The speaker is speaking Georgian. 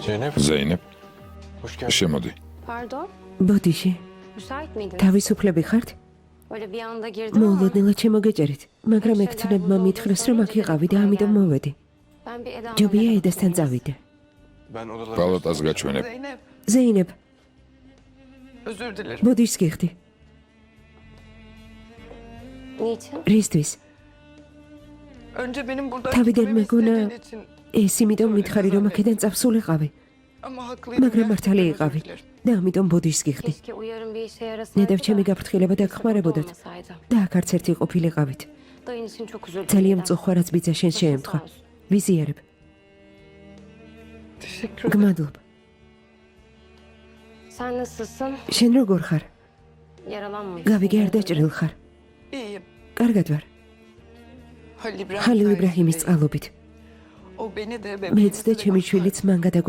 ზეინებ, შემოდი. Pardon, ბოდიში, müsait miydiniz? თავისუფლები ხართ? Böyle bir anda girdim ama მოულოდნელად შემოგეჭერით. მაგრამ ექცნებმა მითხრეს, რომ აქ იყავი და ამიტომ მოვედი. ben bir Eda'nın ჯობია eve ედასთან bakayım. წავიდე. პალატას გაჩვენებ. ზეინებ, Özür dilerim. ბოდიშს გიხდი. Niçin? რისთვის? Önce benim burada Tabii gitmemi demegona- istediğin için ეს იმიტომ მითხარი, რომ აქედან წავსულიყავი. ama haklıydım. მაგრამ მართალი Gerçekten იყავი özür dilerim. და ამიტომ ბოდიშს გიხდი. Keşke uyarın bir işe yarasaydı ნედავ da ჩემი გაფრთხილება kimse burada დაგხმარებოდათ olmasaydı. და აქ არც ერთი ყოფილიყავით. Dayın için çok üzüldüm. ძალიან Nida. მწუხვა რაც ბიძა შენ შეემთხვა. Sağ olsun. ვიზიარებ. Teşekkür ederim. გმადლობ. Sen nasılsın? შენ როგორ ხარ? Yaralanmamışsın. გავიგე არ დაჭრილ ხარ. İyiyim. კარგად ვარ. Halil İbrahim ხალილ sayesinde იბრაჰიმის iyiyim. წყალობით. O beni de მეც და bebeğimizi de ჩემი შვილიც მან გადაგვარდა.